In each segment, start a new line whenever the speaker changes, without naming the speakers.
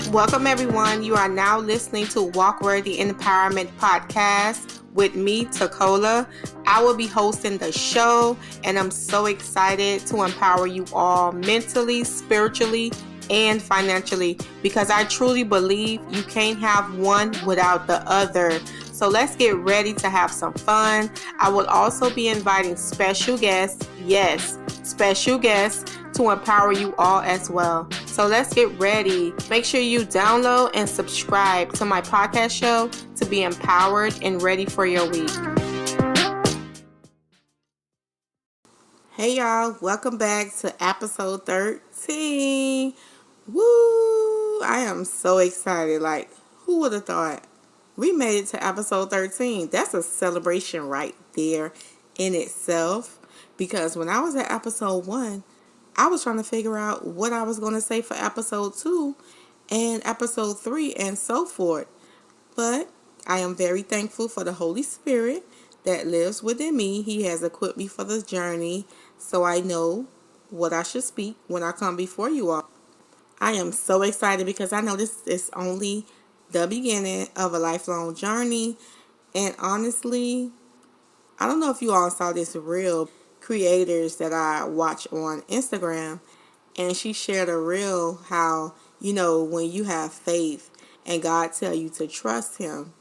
Welcome, everyone. You are now listening to Walk Worthy Empowerment Podcast with me, Tacola. I will be hosting the show, and I'm so excited to empower you all mentally, spiritually, and financially, because I truly believe you can't have one without the other. So let's get ready to have some fun. I will also be inviting special guests, yes, special guests, to empower you all as well. So let's get ready. Make sure you download and subscribe to my podcast show to be empowered and ready for your week. Hey y'all, welcome back to episode 13. Woo! I am so excited. Like, who would have thought? We made it to episode 13. That's a celebration right there in itself. Because when I was at episode 1, I was trying to figure out what I was going to say for episode 2 and episode 3 and so forth. But I am very thankful for the Holy Spirit that lives within me. He has equipped me for this journey, so I know what I should speak when I come before you all. I am so excited because I know this is only the beginning of a lifelong journey. And honestly, I don't know if you all saw this reel creators that I watch on Instagram, and she shared a reel how, when you have faith and God tell you to trust him,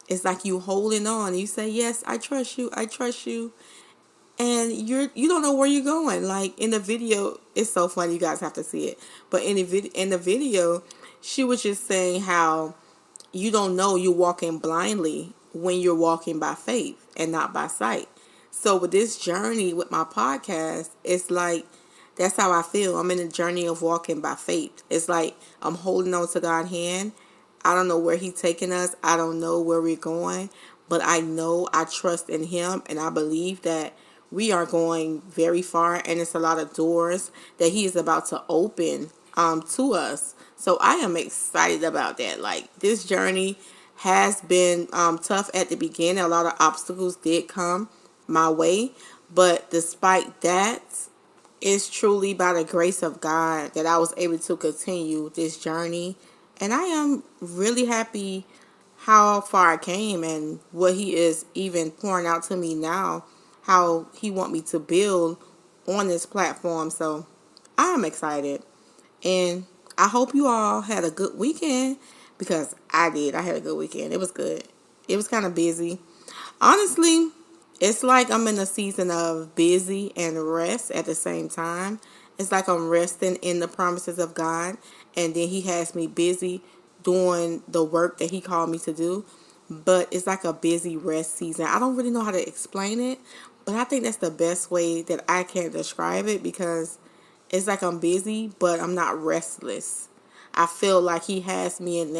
it's like you holding on. You say, yes, I trust you. And you don't know where you're going. Like in the video, it's so funny. You guys have to see it. But in the video, she was just saying how you don't know you're walking blindly when you're walking by faith and not by sight. So with this journey with my podcast, it's like that's how I feel. I'm in a journey of walking by faith. It's like I'm holding on to God's hand. I don't know where he's taking us. I don't know where we're going. But I know I trust in him, and I believe that we are going very far, and it's a lot of doors that he is about to open to us. So I am excited about that. Like, this journey has been tough at the beginning. A lot of obstacles did come my way. But despite that, it's truly by the grace of God that I was able to continue this journey. And I am really happy how far I came and what he is even pouring out to me now, how he want me to build on this platform. So I am excited. And I hope you all had a good weekend, because I did. I had a good weekend. It was good. It was kind of busy. Honestly, it's like I'm in a season of busy and rest at the same time. It's like I'm resting in the promises of God, and then he has me busy doing the work that he called me to do. But it's like a busy rest season. I don't really know how to explain it, but I think that's the best way that I can describe it, because it's like I'm busy, but I'm not restless. I feel like he has me in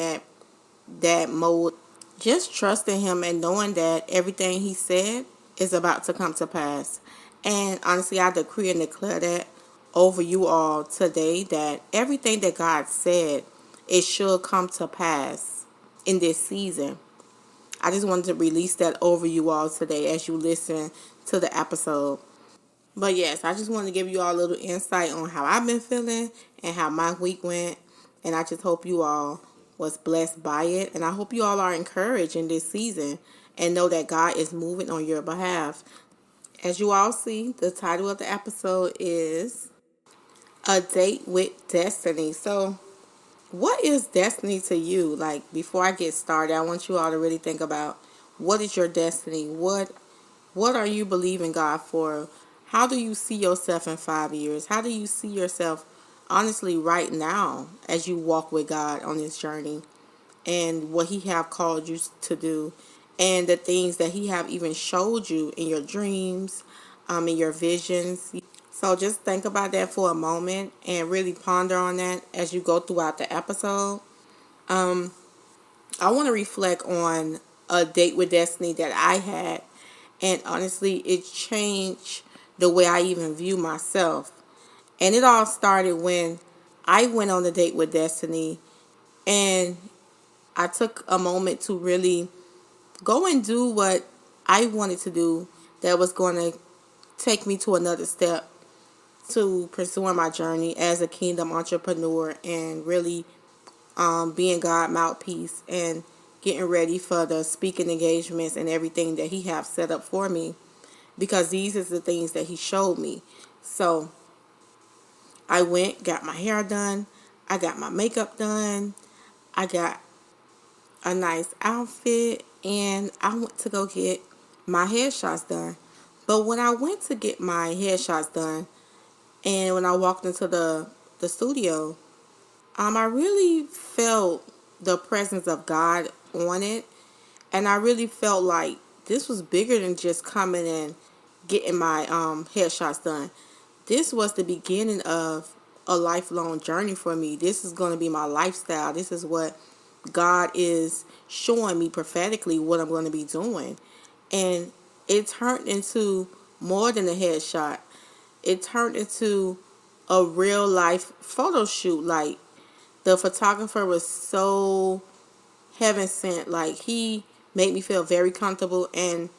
that mode. Just trusting him and knowing that everything he said is about to come to pass. And honestly, I decree and declare that over you all today, that everything that God said, it should come to pass in this season. I just wanted to release that over you all today as you listen to the episode. But yes, I just wanted to give you all a little insight on how I've been feeling and how my week went. And I just hope you all was blessed by it. And I hope you all are encouraged in this season and know that God is moving on your behalf. As you all see, the title of the episode is A Date with Destiny. So what is destiny to you? Like, before I get started, I want you all to really think about, what is your destiny? What are you believing God for? How do you see yourself in 5 years? How do you see yourself, honestly, right now as you walk with God on this journey, and what he have called you to do, and the things that he have even showed you in your dreams, in your visions? So just think about that for a moment and really ponder on that as you go throughout the episode. I want to reflect on a date with destiny that I had, and honestly, it changed the way I even view myself. And it all started when I went on a date with destiny, and I took a moment to really go and do what I wanted to do, that was going to take me to another step to pursuing my journey as a kingdom entrepreneur, and really being God mouthpiece and getting ready for the speaking engagements and everything that he have set up for me, because these is the things that he showed me. So I went, got my hair done, I got my makeup done, I got a nice outfit, and I went to go get my headshots done. But when I went to get my headshots done, and when I walked into the studio, I really felt the presence of God on it, and I really felt like this was bigger than just coming and getting my headshots done. This was the beginning of a lifelong journey for me. This is going to be my lifestyle. This is what God is showing me prophetically what I'm going to be doing. And it turned into more than a headshot. It turned into a real life photo shoot. Like, the photographer was so heaven sent. Like, he made me feel very comfortable, and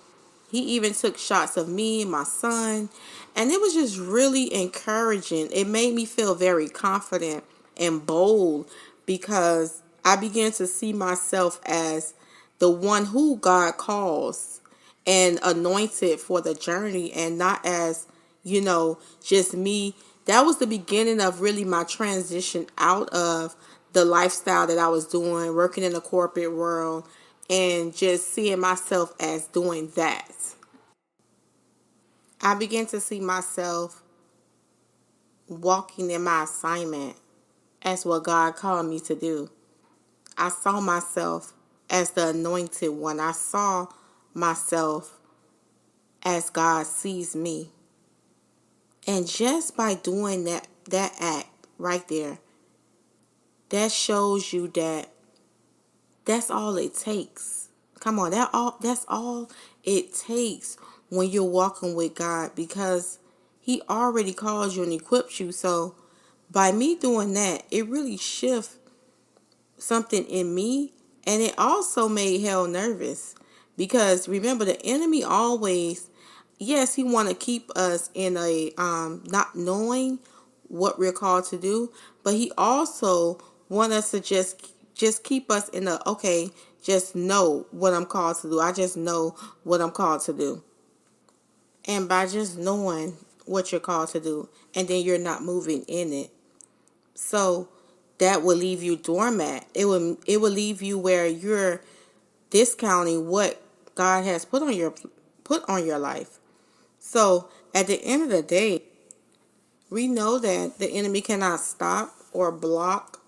he even took shots of me and my son, and it was just really encouraging. It made me feel very confident and bold, because I began to see myself as the one who God calls and anointed for the journey, and not as, just me. That was the beginning of really my transition out of the lifestyle that I was doing, working in the corporate world, and just seeing myself as doing that. I began to see myself walking in my assignment as what God called me to do. I saw myself as the anointed one. I saw myself as God sees me. And just by doing that act right there, that shows you that that's all it takes. Come on, that's all it takes when you're walking with God, because he already called you and equipped you. So by me doing that, it really shifts something in me, and it also made hell nervous, because remember, the enemy always, yes, he want to keep us in a not knowing what we're called to do, but he also want us to just keep us in the, okay, just know what I'm called to do. I just know what I'm called to do. And by just knowing what you're called to do, and then you're not moving in it, so that will leave you doormat. It will leave you where you're discounting what God has put on your life. So at the end of the day, we know that the enemy cannot stop or block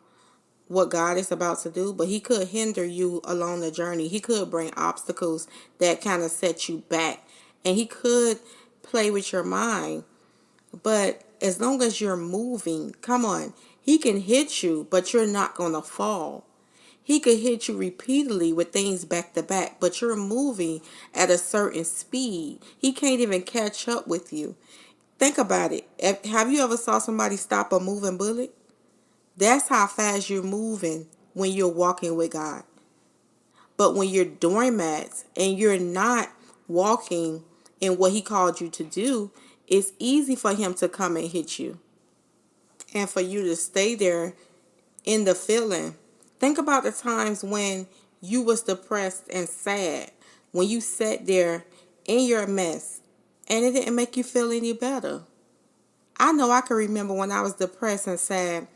what God is about to do, but he could hinder you along the journey. He could bring obstacles that kind of set you back, and he could play with your mind. But as long as you're moving, come on, he can hit you, but you're not going to fall. He could hit you repeatedly with things back to back, but you're moving at a certain speed. He can't even catch up with you. Think about it. Have you ever saw somebody stop a moving bullet? That's how fast you're moving when you're walking with God. But when you're doormats and you're not walking in what he called you to do, it's easy for him to come and hit you, and for you to stay there in the feeling. Think about the times when you was depressed and sad, when you sat there in your mess and it didn't make you feel any better. I know I can remember when I was depressed and sad,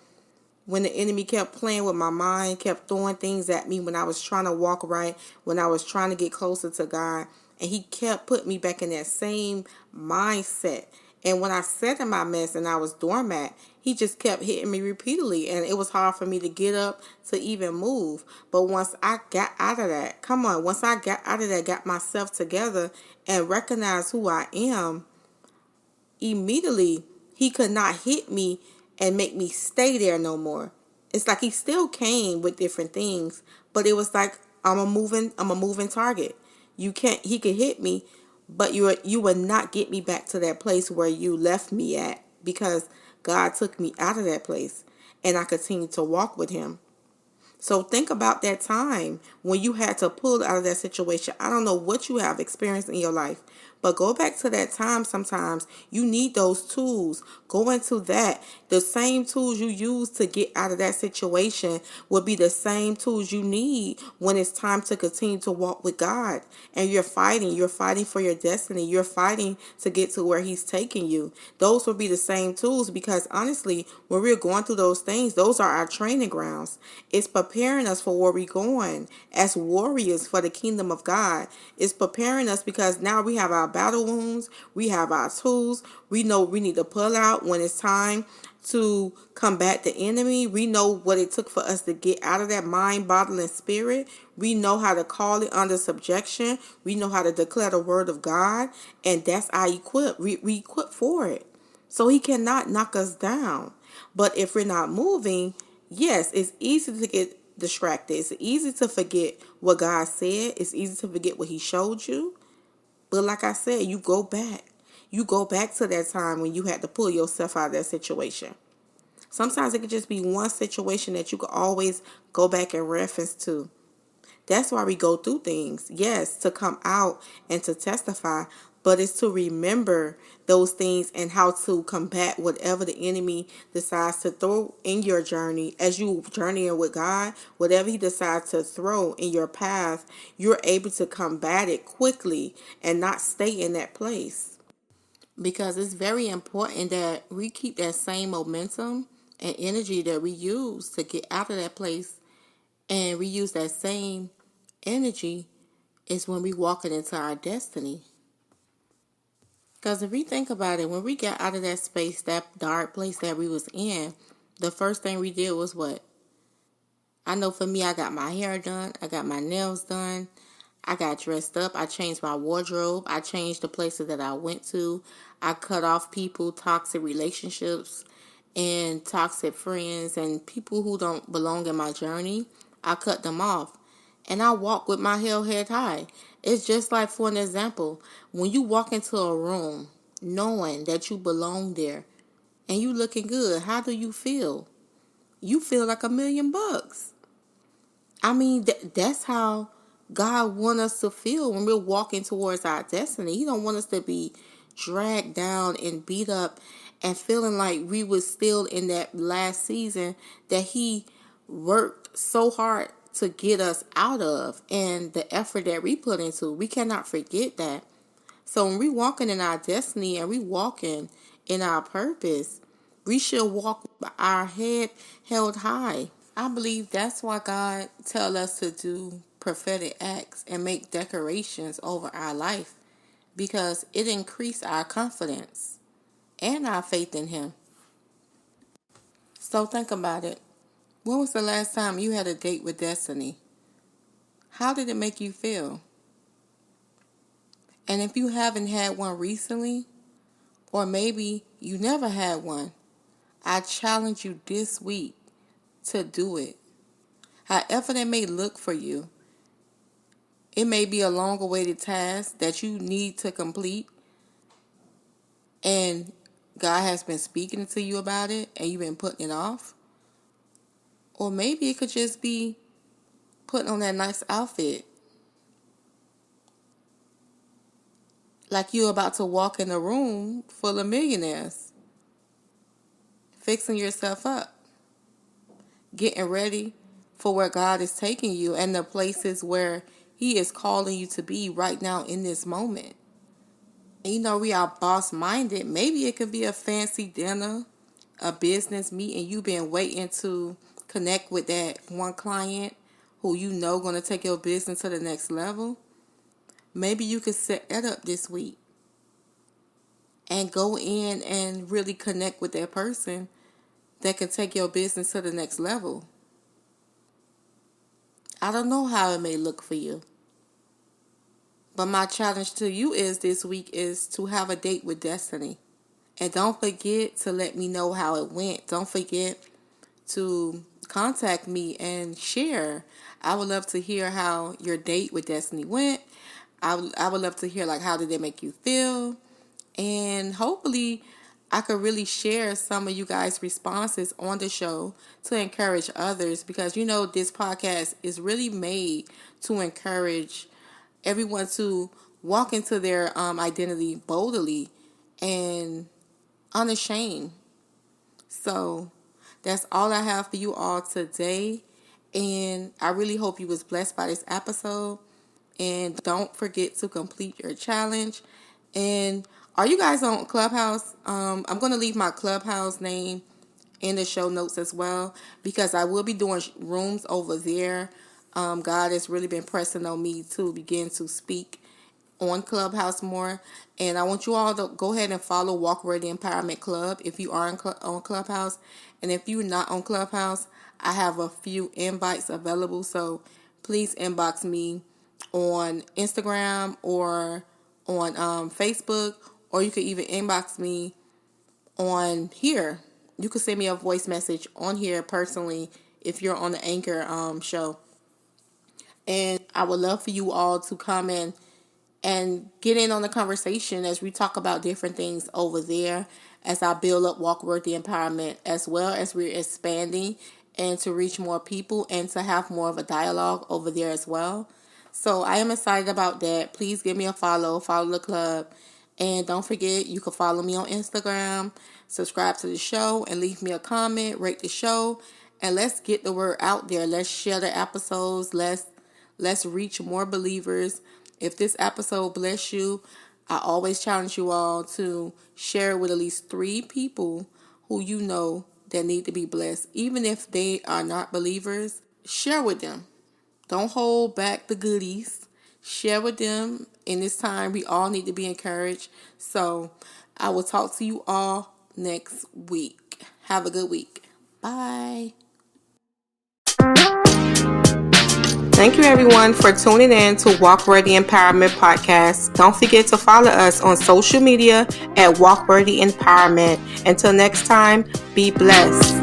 when the enemy kept playing with my mind, kept throwing things at me when I was trying to walk right, when I was trying to get closer to God, and he kept putting me back in that same mindset. And when I sat in my mess and I was doormat, he just kept hitting me repeatedly, and it was hard for me to get up to even move. But once I got out of that, once I got out of that, got myself together and recognized who I am, immediately he could not hit me and make me stay there no more. It's like he still came with different things, but it was like I'm a moving target. He could hit me, but you would not get me back to that place where you left me at, because God took me out of that place and I continued to walk with him. So think about that time when you had to pull out of that situation. I don't know what you have experienced in your life, But go back to that time sometimes. You need those tools. Go into that. The same tools you use to get out of that situation will be the same tools you need when it's time to continue to walk with God. And you're fighting. You're fighting for your destiny. You're fighting to get to where He's taking you. Those will be the same tools because honestly, when we're going through those things, those are our training grounds. It's preparing us for where we're going as warriors for the kingdom of God. It's preparing us because now we have our battle wounds, we have our tools, we know we need to pull out when it's time to combat the enemy. We know what it took for us to get out of that mind-boggling spirit. We know how to call it under subjection. We know how to declare the word of God, and that's our equip. We equip for it. So He cannot knock us down. But if we're not moving, yes, it's easy to get distracted. It's easy to forget what God said. It's easy to forget what He showed you. But like I said, you go back. You go back to that time when you had to pull yourself out of that situation. Sometimes it could just be one situation that you could always go back and reference to. That's why we go through things. Yes, to come out and to testify, but it's to remember those things and how to combat whatever the enemy decides to throw in your journey. As you journeying with God, whatever He decides to throw in your path, you're able to combat it quickly and not stay in that place. Because it's very important that we keep that same momentum and energy that we use to get out of that place, and we use that same energy is when we walking into our destiny. Because if we think about it, when we got out of that space, that dark place that we was in, the first thing we did was what? I know for me, I got my hair done. I got my nails done. I got dressed up. I changed my wardrobe. I changed the places that I went to. I cut off people, toxic relationships, and toxic friends, and people who don't belong in my journey. I cut them off. And I walk with my head high. It's just like, for an example, when you walk into a room knowing that you belong there and you looking good, how do you feel? You feel like $1,000,000. I mean, that's how God wants us to feel when we're walking towards our destiny. He don't want us to be dragged down and beat up and feeling like we was still in that last season that He worked so hard to get us out of, and the effort that we put into. We cannot forget that. So when we walking in our destiny and we walking in our purpose, we should walk with our head held high. I believe that's why God tell us to do prophetic acts and make declarations over our life, because it increases our confidence and our faith in Him. So think about it. When was the last time you had a date with destiny? How did it make you feel? And if you haven't had one recently, or maybe you never had one, I challenge you this week to do it. However that may look for you. It may be a long awaited task that you need to complete, and God has been speaking to you about it and you've been putting it off. Or maybe it could just be putting on that nice outfit, like you're about to walk in a room full of millionaires, fixing yourself up, getting ready for where God is taking you and the places where He is calling you to be right now in this moment. And we are boss-minded. Maybe it could be a fancy dinner, a business meeting. You've been waiting to connect with that one client who going to take your business to the next level. Maybe you could set that up this week and go in and really connect with that person that can take your business to the next level. I don't know how it may look for you, but my challenge to you is this week is to have a date with destiny. And don't forget to let me know how it went. Don't forget to contact me and share. I would love to hear how your date with destiny went. I would love to hear, like, how did it make you feel? And hopefully I could really share some of you guys' responses on the show to encourage others, because this podcast is really made to encourage everyone to walk into their identity boldly and unashamed. So that's all I have for you all today. And I really hope you was blessed by this episode. And don't forget to complete your challenge. And are you guys on Clubhouse? I'm going to leave my Clubhouse name in the show notes as well, because I will be doing rooms over there. God has really been pressing on me to begin to speak on Clubhouse more. And I want you all to go ahead and follow Walk Worthy Empowerment Club if you are on Clubhouse. And if you're not on Clubhouse, I have a few invites available. So please inbox me on Instagram or on Facebook, or you could even inbox me on here. You could send me a voice message on here personally if you're on the Anchor show. And I would love for you all to come in and get in on the conversation as we talk about different things over there, as I build up Walk Worthy Empowerment, as well as we're expanding and to reach more people and to have more of a dialogue over there as well. So I am excited about that. Please give me a follow the club. And don't forget, you can follow me on Instagram, subscribe to the show, and leave me a comment, rate the show. And let's get the word out there. Let's share the episodes. Let's reach more believers. If this episode bless you, I always challenge you all to share it with at least 3 people who you know that need to be blessed. Even if they are not believers, share with them. Don't hold back the goodies. Share with them. In this time, we all need to be encouraged. So I will talk to you all next week. Have a good week. Bye. Thank you, everyone, for tuning in to Walk Worthy Empowerment Podcast. Don't forget to follow us on social media at Walk Worthy Empowerment. Until next time, be blessed.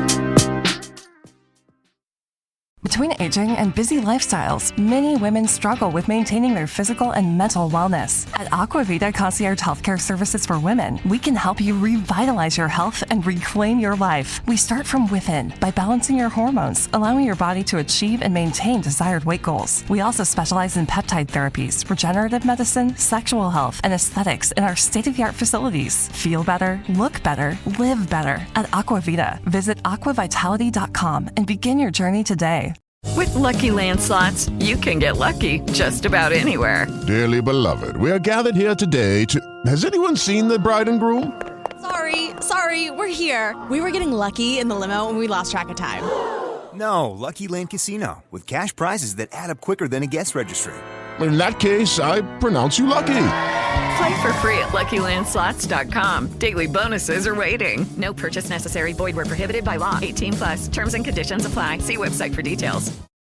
Between aging and busy lifestyles, many women struggle with maintaining their physical and mental wellness. At Aquavita Concierge Healthcare Services for Women, we can help you revitalize your health and reclaim your life. We start from within by balancing your hormones, allowing your body to achieve and maintain desired weight goals. We also specialize in peptide therapies, regenerative medicine, sexual health, and aesthetics in our state-of-the-art facilities. Feel better, look better, live better at Aquavita. Visit aquavitality.com and begin your journey today.
With Lucky Land Slots, you can get lucky just about anywhere.
Dearly beloved, we are gathered here today to... Has anyone seen the bride and groom?
Sorry, we're here. We were getting lucky in the limo and we lost track of time.
No, Lucky Land Casino, with cash prizes that add up quicker than a guest registry.
In that case, I pronounce you lucky.
Play for free at LuckyLandSlots.com. Daily bonuses are waiting. No purchase necessary. Void where prohibited by law. 18+. Terms and conditions apply. See website for details.